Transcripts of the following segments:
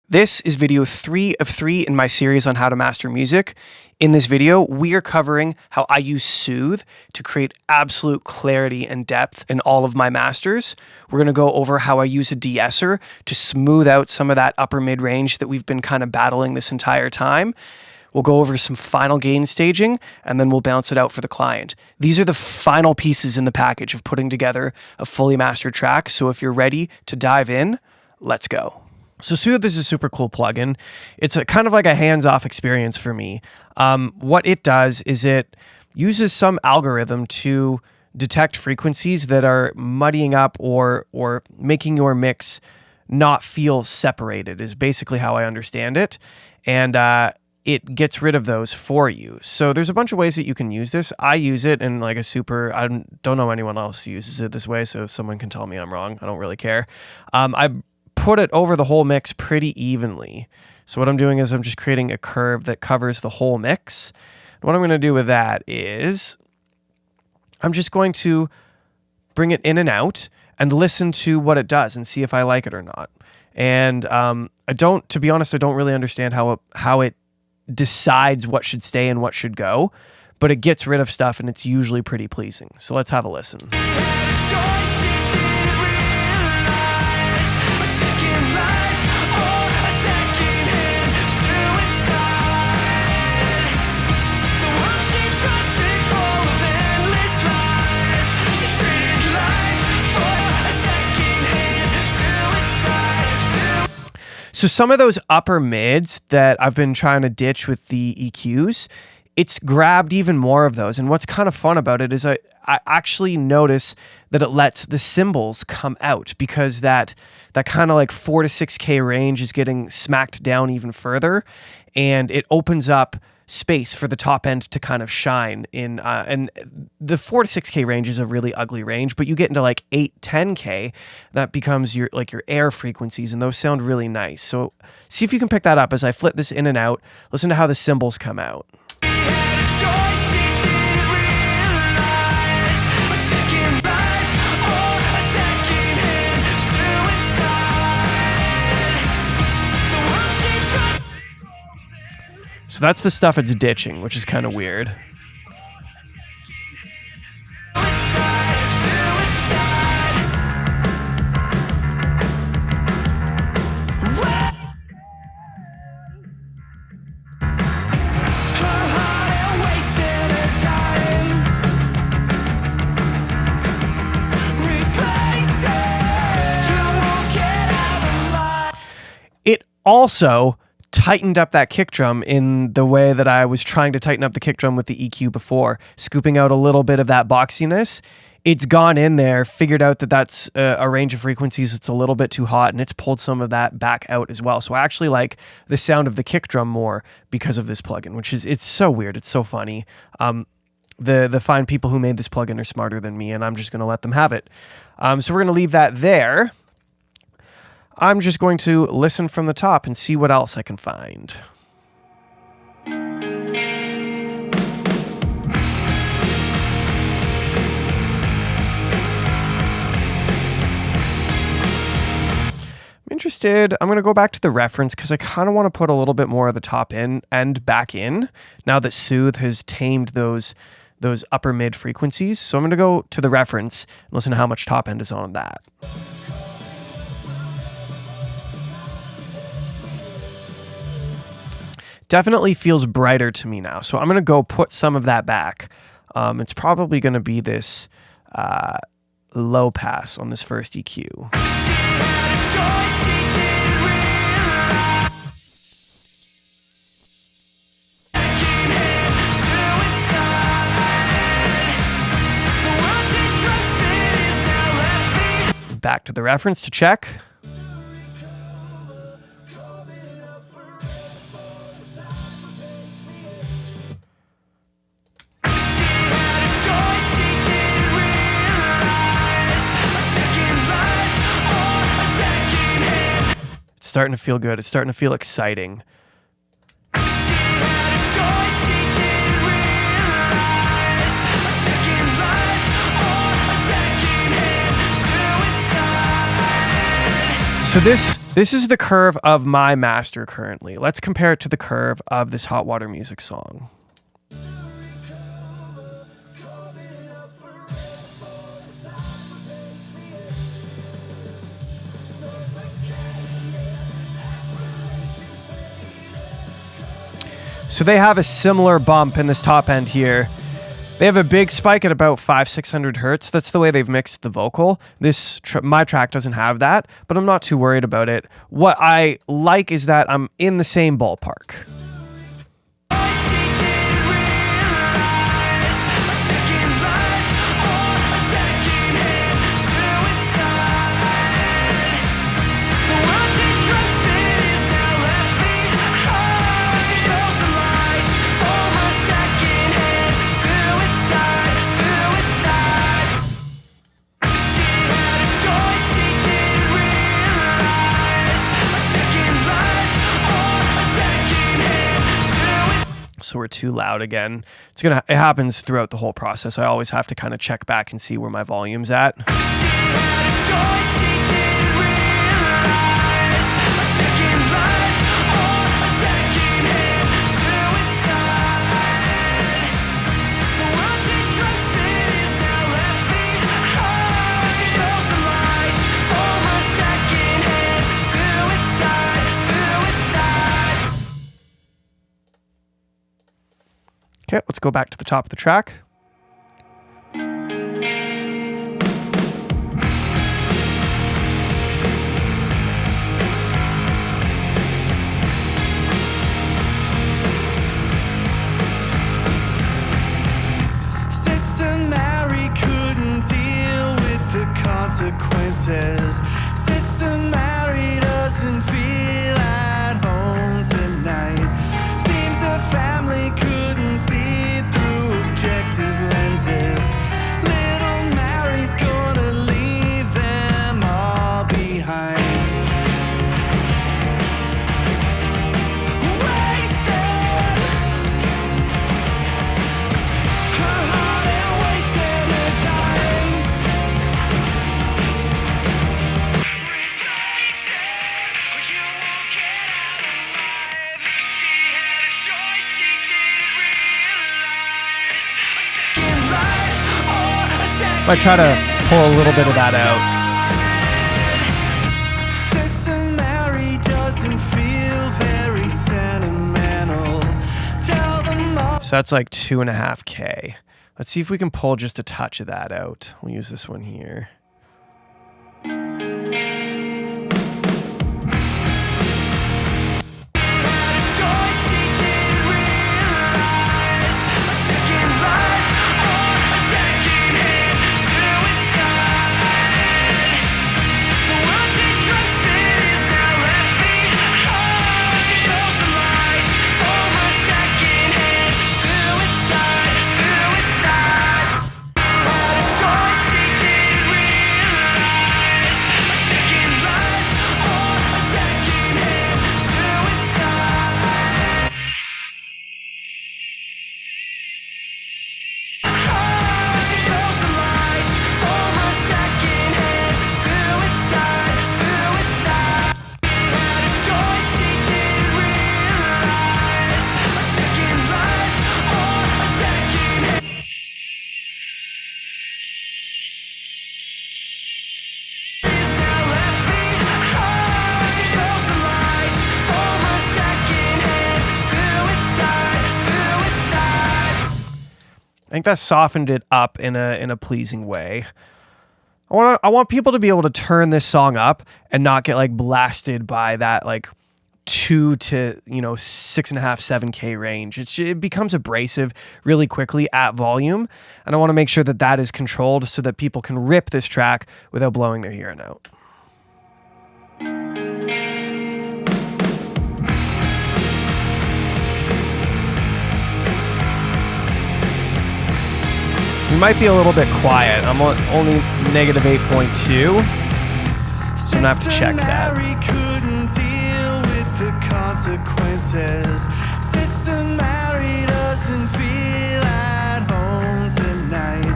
This is video 3 of 3 in my series on how to master music. In this video, we are covering how I use Soothe to create absolute clarity and depth in all of my masters. We're going to go over how I use a de-esser to smooth out some of that upper mid-range that we've been kind of battling this entire time. We'll go over some final gain staging, and then we'll bounce it out for the client. These are the final pieces in the package of putting together a fully mastered track, so if you're ready to dive in, let's go. So Soothe is a super cool plugin. It's a kind of like a hands-off experience for me. What it does is it uses some algorithm to detect frequencies that are muddying up or making your mix not feel separated is basically how I understand it. And it gets rid of those for you. So there's a bunch of ways that you can use this. I use it in like a super, I don't know anyone else who uses it this way, so if someone can tell me I'm wrong, I don't really care. I put it over the whole mix pretty evenly. So what I'm doing is I'm just creating a curve that covers the whole mix. And what I'm going to do with that is I'm just going to bring it in and out and listen to what it does and see if I like it or not. And to be honest, I don't really understand how it decides what should stay and what should go, but it gets rid of stuff and it's usually pretty pleasing. So let's have a listen. So some of those upper mids that I've been trying to ditch with the EQs, it's grabbed even more of those. And what's kind of fun about it is I actually notice that it lets the cymbals come out because that kind of like 4 to 6K range is getting smacked down even further. And it opens up space for the top end to kind of shine in, and the 4 to 6K range is a really ugly range, but you get into like 8, 10K, that becomes your air frequencies, and those sound really nice. So see if you can pick that up as I flip this in and out. Listen to how the cymbals come out. So that's the stuff it's ditching, which is kind of weird. It also tightened up that kick drum in the way that I was trying to tighten up the kick drum with the EQ before, scooping out a little bit of that boxiness. It's gone in there, figured out that that's a range of frequencies that's a little bit too hot, and it's pulled some of that back out as well. So I actually like the sound of the kick drum more because of this plugin, which is, it's so weird. It's so funny. The fine people who made this plugin are smarter than me, and I'm just going to let them have it. So we're going to leave that there. I'm just going to listen from the top and see what else I can find. I'm interested. I'm going to go back to the reference because I kind of want to put a little bit more of the top end back in now that Soothe has tamed those upper mid frequencies. So I'm going to go to the reference and listen to how much top end is on that. Definitely feels brighter to me now. So I'm going to go put some of that back. It's probably going to be this low pass on this first EQ. Back to the reference to check. Starting to feel good. It's starting to feel exciting. So this This is the curve of my master currently. Let's compare it to the curve of this Hot Water Music song. So they have a similar bump in this top end here. They have a big spike at about 500-600 hertz. That's the way they've mixed the vocal. My track doesn't have that, but I'm not too worried about it. What I like is that I'm in the same ballpark. So we're too loud again. It happens throughout the whole process. I always have to kind of check back and see where my volume's at. Okay, let's go back to the top of the track. Sister Mary couldn't deal with the consequences. Sister Mary doesn't feel at home tonight. Seems her family couldn't see through objective lenses. Little Mary's gonna leave them all behind. Wasted her heart and wasted her time. Replace it, or you won't get out alive. She had a choice, she didn't realize. A second life or a second. Might try to pull a little bit of that out. Sister Mary doesn't feel very sentimental. Tell them all. So that's like 2.5K. Let's see if we can pull just a touch of that out. We'll use this one here. I think that softened it up in a pleasing way. I want people to be able to turn this song up and not get like blasted by that like 2 to 6.5, 7K range. It becomes abrasive really quickly at volume, and I want to make sure that that is controlled so that people can rip this track without blowing their hearing out. We might be a little bit quiet. I'm only negative 8.2, so I'm gonna have to check that. Mary couldn't deal with the consequences. Sister Mary doesn't feel at home tonight.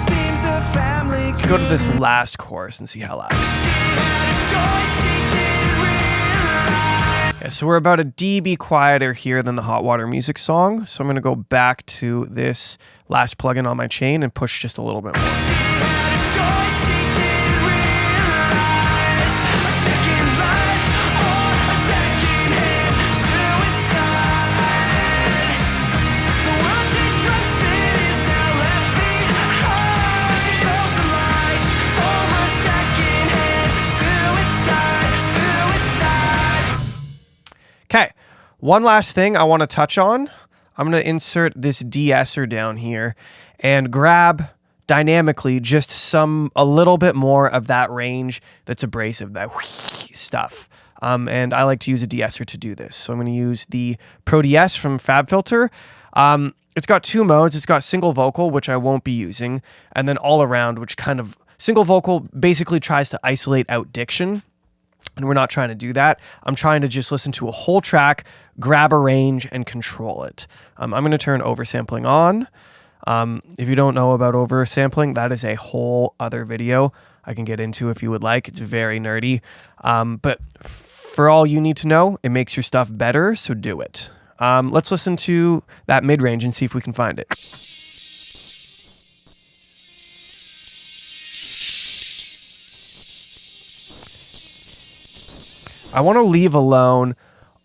Seems her family. Let's go to this last chorus and see how loud it is. Yeah, so we're about a dB quieter here than the hot water music song. So I'm going to go back to this last plugin on my chain and push just a little bit more. Okay, one last thing I want to touch on. I'm going to insert this de-esser down here and grab dynamically just a little bit more of that range that's abrasive, that stuff. And I like to use a de-esser to do this. So I'm going to use the Pro DS from FabFilter. It's got two modes. It's got single vocal, which I won't be using, and then all around, which kind of single vocal basically tries to isolate out diction. And we're not trying to do that. I'm trying to just listen to a whole track, grab a range, and control it. I'm going to turn oversampling on. If you don't know about oversampling, that is a whole other video I can get into if you would like. It's very nerdy. But for all you need to know, it makes your stuff better, so do it. Let's listen to that mid-range and see if we can find it. I want to leave alone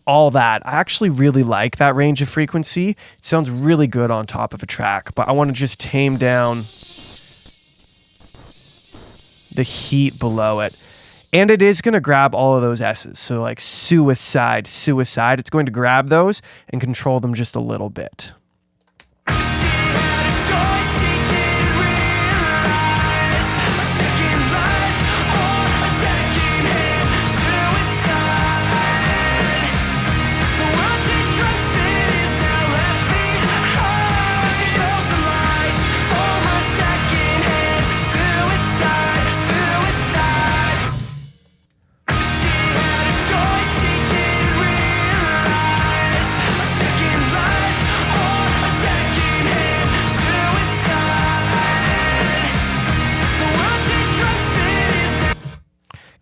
all that. I actually really like that range of frequency. It sounds really good on top of a track, but I want to just tame down the heat below it. And it is going to grab all of those S's. So like suicide, it's going to grab those and control them just a little bit.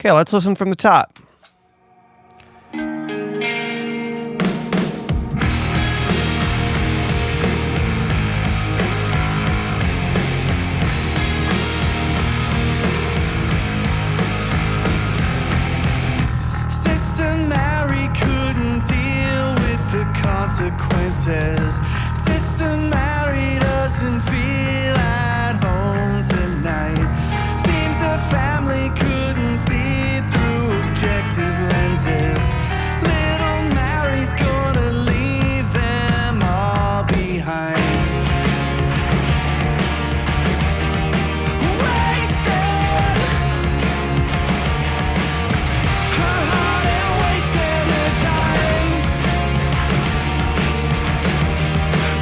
Okay, let's listen from the top. Sister Mary couldn't deal with the consequences. Sister Mary doesn't feel at home tonight. Seems her family couldn't see through objective lenses. Little Mary's gonna leave them all behind. Wasted her heart and wasted her time.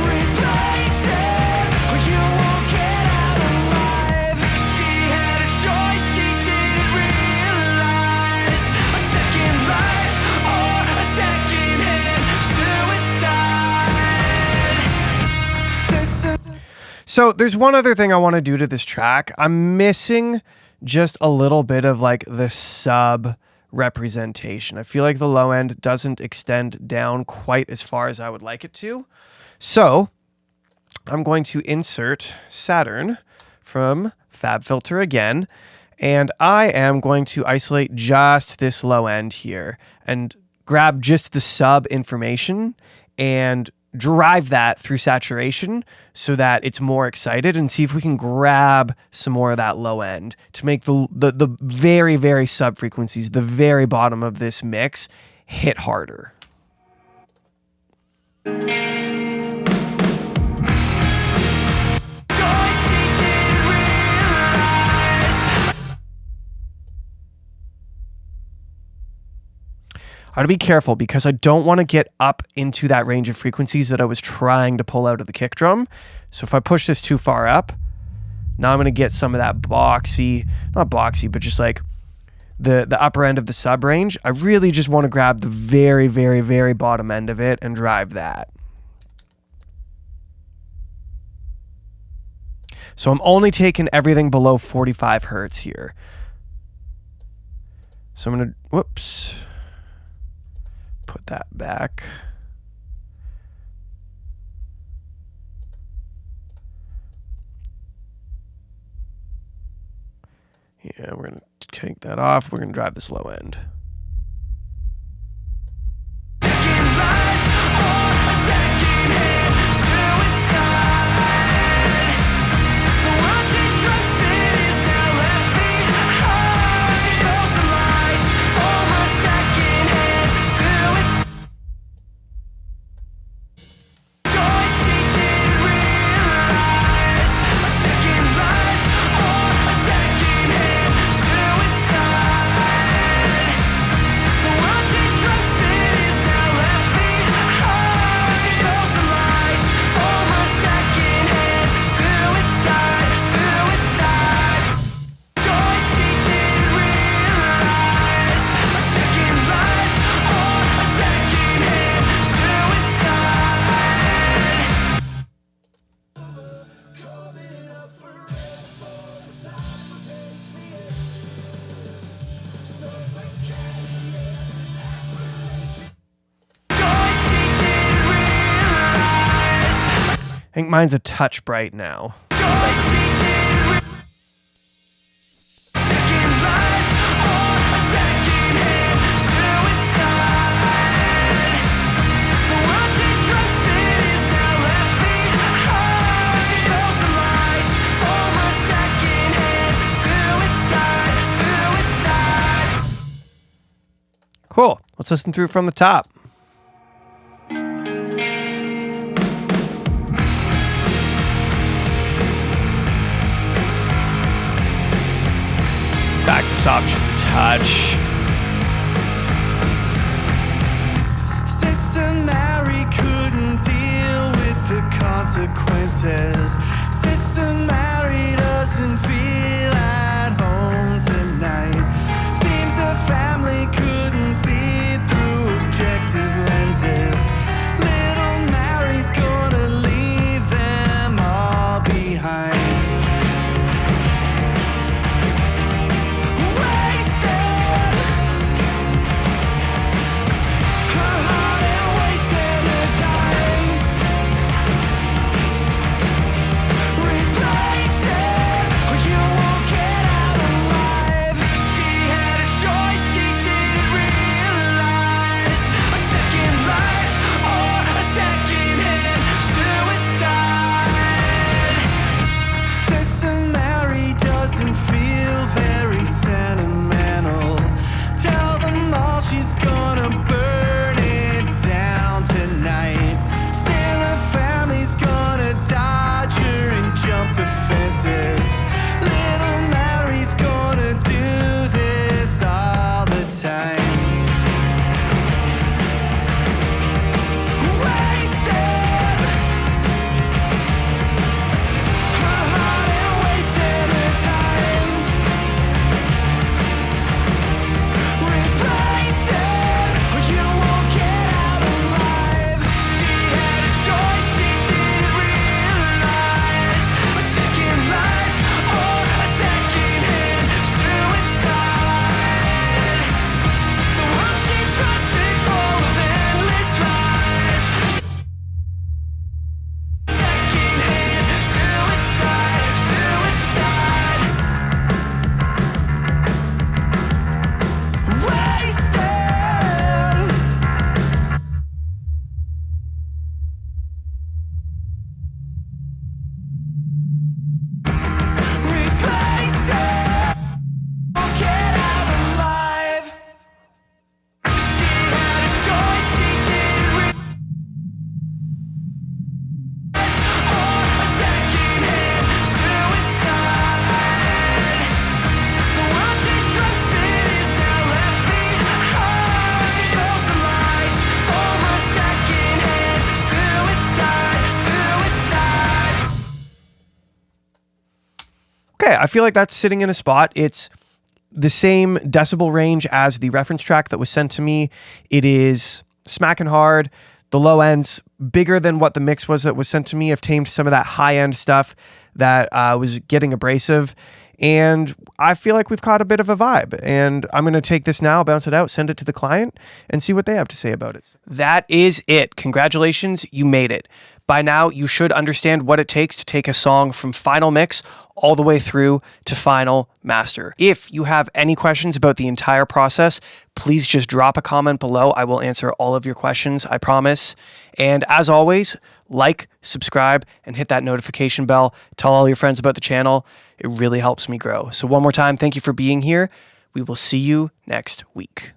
Replace it or you won't get out alive. She had a choice, she didn't realize. A second life or a second-hand suicide. Sister. So there's one other thing I want to do to this track. I'm missing just a little bit of like the sub representation. I feel like the low end doesn't extend down quite as far as I would like it to. So I'm going to insert Saturn from FabFilter again, and I am going to isolate just this low end here and grab just the sub information and drive that through saturation so that it's more excited, and see if we can grab some more of that low end to make the very, very sub frequencies, the very bottom of this mix, hit harder. I gotta be careful because I don't want to get up into that range of frequencies that I was trying to pull out of the kick drum. So if I push this too far up, now I'm gonna get some of that boxy, not boxy, but just like the upper end of the sub range. I really just want to grab the very, very, very bottom end of it and drive that. So I'm only taking everything below 45 hertz here. So I'm gonna, put that back. Yeah, we're going to take that off. We're going to drive this low end. I think mine's a touch bright now. Cool. Let's listen through from the top. Back this off just a touch. Sister Mary couldn't deal with the consequences. Sister Mary doesn't feel at home tonight. Seems her family couldn't see through objective lenses. Little Mary's gonna leave them all behind. Okay, I feel like that's sitting in a spot. It's the same decibel range as the reference track that was sent to me. It is smacking hard. The low end's bigger than what the mix was that was sent to me. I've tamed some of that high end stuff that was getting abrasive. And I feel like we've caught a bit of a vibe. And I'm going to take this now, bounce it out, send it to the client, and see what they have to say about it. That is it. Congratulations, you made it. By now, you should understand what it takes to take a song from final mix all the way through to final master. If you have any questions about the entire process, please just drop a comment below. I will answer all of your questions, I promise. And as always, like, subscribe, and hit that notification bell. Tell all your friends about the channel. It really helps me grow. So one more time, thank you for being here. We will see you next week.